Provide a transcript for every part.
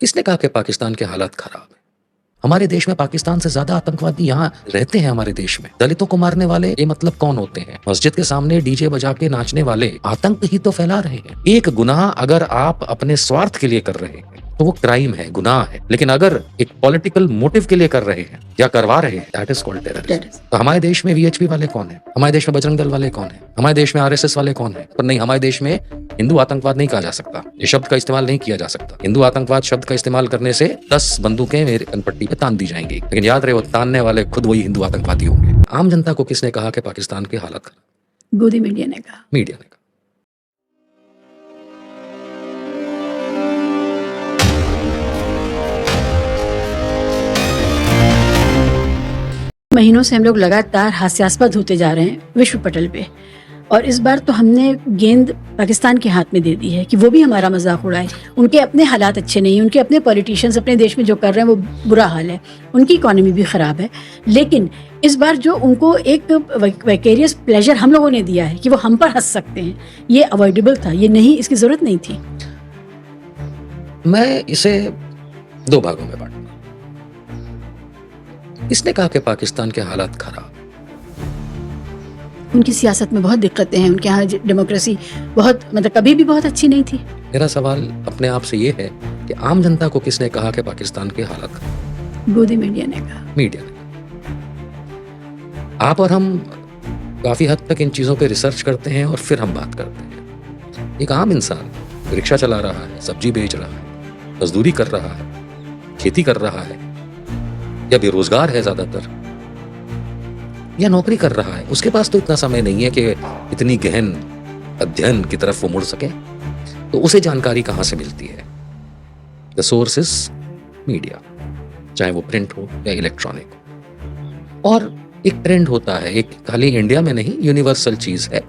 किसने कहा कि पाकिस्तान के हालात खराब है? हमारे देश में पाकिस्तान से ज्यादा आतंकवादी यहाँ रहते हैं। हमारे देश में दलितों को मारने वाले ये मतलब कौन होते हैं? मस्जिद के सामने डीजे बजा के नाचने वाले आतंक ही तो फैला रहे हैं। एक गुनाह अगर आप अपने स्वार्थ के लिए कर रहे हैं तो वो क्राइम है, गुनाह है। लेकिन अगर एक पॉलिटिकल मोटिव के लिए कर रहे हैं या करवा रहे हैं, दैट इज कॉल्ड टेररिज्म। तो हमारे देश में वीएचपी वाले कौन है? हमारे देश में बजरंग दल वाले कौन है? हमारे देश में आरएसएस वाले कौन है? पर नहीं, हमारे देश में हिंदू आतंकवाद नहीं कहा जा सकता। ये शब्द का इस्तेमाल नहीं किया जा सकता। हिंदू आतंकवाद शब्द का इस्तेमाल करने से 10 बंदूकें मेरे कनपट्टी पे तान दी जाएंगी। लेकिन याद रहे, वो तानने वाले खुद वही हिंदू आतंकवादी होंगे। आम जनता को किसने कहा कि पाकिस्तान की हालत खराब? गोदी मीडिया ने कहा। मीडिया ने कहा। महीनों से हम लोग लगातार हास्यास्पद होते जा रहे हैं विश्व पटल पे, और इस बार तो हमने गेंद पाकिस्तान के हाथ में दे दी है कि वो भी हमारा मजाक उड़ाए। उनके अपने हालात अच्छे नहीं, उनके अपने पॉलिटिशियंस अपने देश में जो कर रहे हैं वो बुरा हाल है, उनकी इकोनॉमी भी ख़राब है। लेकिन इस बार जो उनको एक वैकेरियस प्लेजर हम लोगों ने दिया है कि वो हम पर हंस सकते हैं, ये अवॉइडेबल था, ये नहीं, इसकी ज़रूरत नहीं थी। मैं इसे 2 भागों में बांटूंगा। किसने कहा कि पाकिस्तान के हालात खराब? उनकी सियासत में बहुत दिक्कतें हैं, उनके यहाँ डेमोक्रेसी बहुत कभी भी बहुत अच्छी नहीं थी। मेरा सवाल अपने आप से ये है कि आम जनता को किसने कहा कि पाकिस्तान की हालत खराब? गोदी मीडिया ने कहा। मीडिया ने। आप और हम काफी हद तक इन चीजों पे रिसर्च करते हैं और फिर हम बात करते हैं। एक आम इंसान रिक्शा चला रहा है, सब्जी बेच रहा है, मजदूरी कर रहा है, खेती कर रहा है, या बेरोजगार है ज्यादातर, या नौकरी कर रहा है, उसके पास तो इतना समय नहीं है कि इतनी गहन अध्ययन की तरफ वो मुड़ सके। तो उसे जानकारी कहां से मिलती है? द सोर्स इज मीडिया, चाहे वो प्रिंट हो या इलेक्ट्रॉनिक हो। और एक ट्रेंड होता है, एक खाली इंडिया में नहीं, यूनिवर्सल चीज है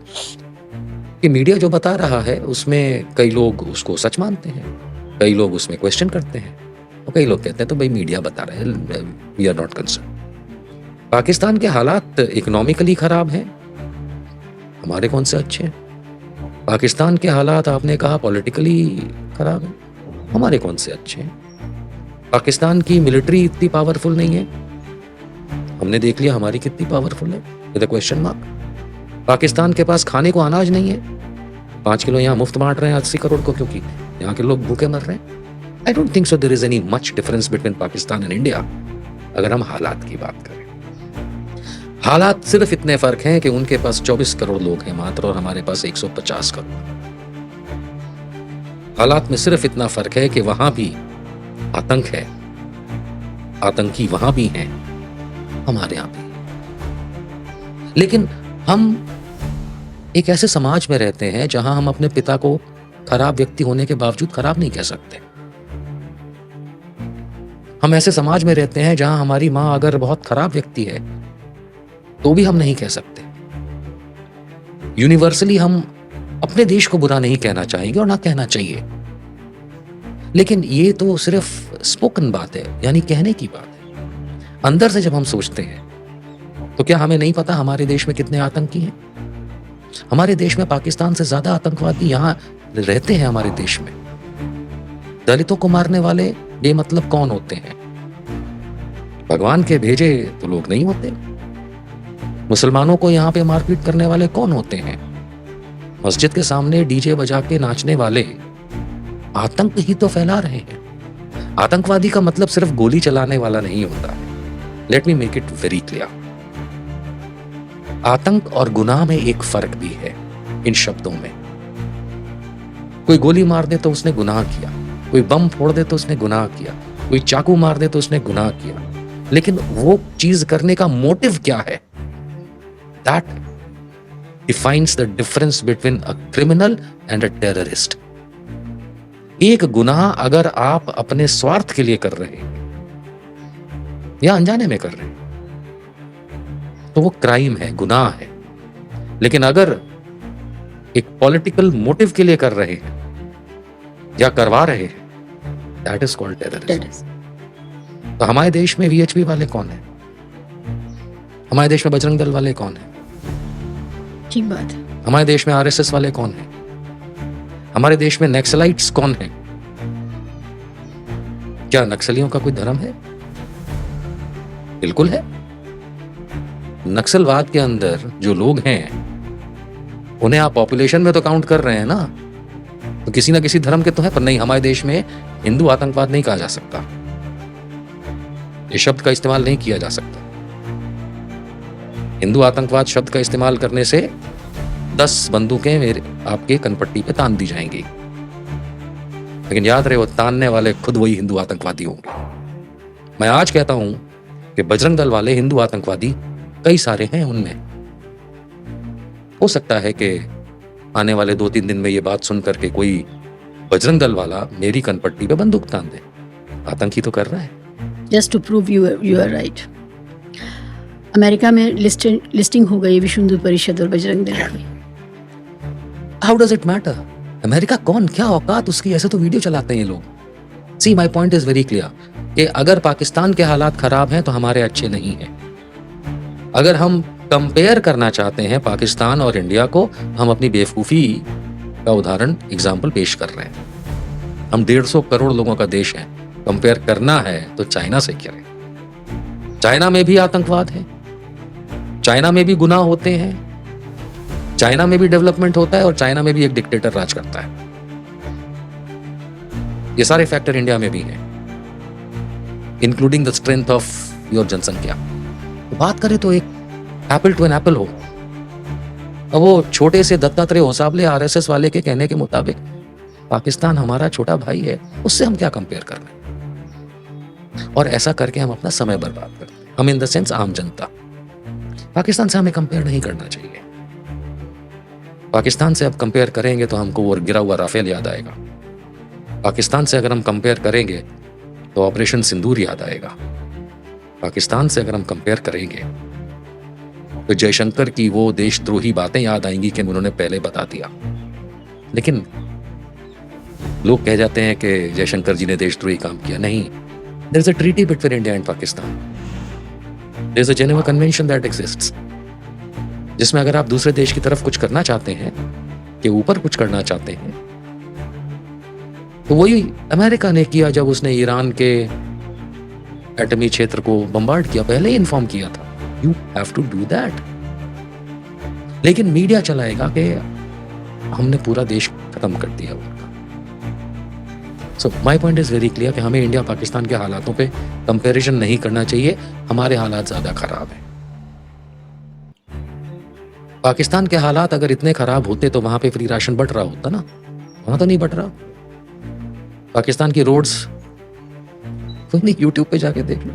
कि मीडिया जो बता रहा है उसमें कई लोग उसको सच मानते हैं, कई लोग उसमें क्वेश्चन करते हैं, और कई लोग कहते हैं तो भाई मीडिया बता रहे हैं, we are not concern. Pakistan के हालात इकोनॉमिकली खराब हैं, हमारे कौन से अच्छे हैं? पाकिस्तान के हालात आपने कहा पॉलिटिकली खराब है, हमारे कौन से अच्छे हैं? पाकिस्तान की मिलिट्री इतनी पावरफुल नहीं है, हमने देख लिया हमारी कितनी पावरफुल है, with a question mark. Pakistan के पास खाने को अनाज नहीं है, 5 किलो यहाँ मुफ्त बांट रहे हैं 80 करोड़ को, क्योंकि यहाँ के लोग भूखे मर रहे हैं। I don't think so there is any much difference between Pakistan and India, अगर हम हालात की बात करें। हालात सिर्फ इतने फर्क हैं कि उनके पास 24 करोड़ लोग हैं मात्र, और हमारे पास 150 करोड़। हालात में सिर्फ इतना फर्क है कि वहां भी आतंक है, आतंकी वहां भी हैं, हमारे यहां भी। लेकिन हम एक ऐसे समाज में रहते हैं जहां हम अपने पिता को खराब व्यक्ति होने के बावजूद खराब नहीं कह सकते। हम ऐसे समाज में रहते हैं जहां हमारी मां अगर बहुत खराब व्यक्ति है तो भी हम नहीं कह सकते। यूनिवर्सली हम अपने देश को बुरा नहीं कहना चाहेंगे और ना कहना चाहिए, लेकिन ये तो सिर्फ स्पोकन बात है, यानी कहने की बात है। अंदर से जब हम सोचते हैं तो क्या हमें नहीं पता हमारे देश में कितने आतंकी हैं? हमारे देश में पाकिस्तान से ज्यादा आतंकवादी यहाँ रहते हैं। हमारे देश में दलितों को मारने वाले ये मतलब कौन होते हैं? भगवान के भेजे तो लोग नहीं होते। मुसलमानों को यहाँ पे मारपीट करने वाले कौन होते हैं? मस्जिद के सामने डीजे बजा के नाचने वाले आतंक ही तो फैला रहे हैं। आतंकवादी का मतलब सिर्फ गोली चलाने वाला नहीं होता है। Let me make it very clear, आतंक और गुनाह में एक फर्क भी है इन शब्दों में। कोई गोली मार दे तो उसने गुनाह किया, कोई बम फोड़ दे तो उसने गुनाह किया, कोई चाकू मार दे तो उसने गुनाह किया, लेकिन वो चीज करने का मोटिव क्या है? That defines the difference between a criminal and a terrorist. एक गुनाह अगर आप अपने स्वार्थ के लिए कर रहे हैं या अनजाने में कर रहे हैं तो वो क्राइम है, गुनाह है। लेकिन अगर एक पॉलिटिकल मोटिव के लिए कर रहे हैं या करवा रहे हैं, दैट इज कॉल्ड टेररिज्म। तो हमारे देश में वीएचपी वाले कौन है? हमारे देश में बजरंग दल वाले कौन है? ठीक बात है। हमारे देश में आरएसएस वाले कौन हैं? हमारे देश में नक्सलाइट्स कौन हैं? क्या नक्सलियों का कोई धर्म है? बिल्कुल है। नक्सलवाद के अंदर जो लोग हैं उन्हें आप पॉपुलेशन में तो काउंट कर रहे हैं ना, तो किसी ना किसी धर्म के तो है। पर नहीं, हमारे देश में हिंदू आतंकवाद नहीं कहा जा सकता, ये शब्द का इस्तेमाल नहीं किया जा सकता। हिंदू आतंकवाद शब्द का इस्तेमाल करने से 10 बंदूकें मेरे आपके कनपट्टी पे तान दी जाएंगी, लेकिन याद रहे वो तानने वाले खुद वही हिंदू आतंकवादी होंगे। मैं आज कहता हूं कि बजरंग दल वाले हिंदू आतंकवादी कई सारे हैं, उनमें हो सकता है कि आने वाले 2-3 दिन में ये बात सुन करके कोई बजरंग दल वाला मेरी कनपट्टी पे बंदूक तान दे। आतंकी तो कर रहा है। Just to prove you are right, America में लिस्टिंग हो गई विश्व हिंदू परिषद और बजरंग दल की। How does it matter? America कौन, क्या औकात उसकी? ऐसे तो वीडियो चलाते हैं ये लोग। See my point is very clear कि अगर पाकिस्तान के हालात खराब हैं तो हमारे अच्छे नहीं हैं। अगर हम कंपेयर करना चाहते हैं पाकिस्तान और इंडिया को, हम अपनी बेवकूफ़ी का उदाहरण एग्जाम्पल पेश कर रहे हैं। हम 150 करोड़ लोगों का देश है, कंपेयर करना है तो चाइना से करें। चाइना में भी आतंकवाद है, चाइना में भी गुनाह होते हैं, चाइना में भी डेवलपमेंट होता है और चाइना में भी एक डिक्टेटर राज करता है। ये सारे फैक्टर इंडिया में भी हैं, including the strength of your जनसंख्या। तो बात करें तो एक एप्पल टू एन एप्पल हो। अब वो छोटे से दत्तात्रेय होसाबले आरएसएस वाले के कहने के मुताबिक पाकिस्तान हमारा छोटा भाई है, उससे हम क्या कंपेयर कर रहे हैं? और ऐसा करके हम अपना समय बर्बाद करते हैं, हम इन द सेंस आम जनता। पाकिस्तान से हमें कंपेयर नहीं करना चाहिए। पाकिस्तान से अब कंपेयर करेंगे तो हमको वो गिरा हुआ राफेल याद आएगा। पाकिस्तान से अगर हम कंपेयर करेंगे तो ऑपरेशन सिंदूर याद आएगा। पाकिस्तान से अगर हम कंपेयर करेंगे तो जयशंकर की वो देशद्रोही बातें याद आएंगी कि उन्होंने पहले बता दिया। लेकिन लोग कह जाते हैं कि जयशंकर जी ने देशद्रोही काम किया। नहीं, there is a treaty between India and Pakistan, there is a Geneva convention that exists, जिसमें अगर आप दूसरे देश की तरफ कुछ करना चाहते हैं, के ऊपर कुछ करना चाहते हैं, तो वही अमेरिका ने किया जब उसने ईरान के एटमी क्षेत्र को बम्बार्ड किया। पहले ही इन्फॉर्म किया था, you have to do that. लेकिन मीडिया चलाएगा कि हमने पूरा देश खत्म कर दिया उनका। So my point is very clear कि हमें इंडिया पाकिस्तान के हालातों पे कंपैरिजन नहीं करना चाहिए। हमारे हालात ज्यादा खराब हैं। पाकिस्तान के हालात अगर इतने खराब होते तो वहां पे फ्री राशन बट रहा होता ना, वहां तो नहीं बट रहा। पाकिस्तान की रोड्स, तुम यूट्यूब पे जाके देख लो,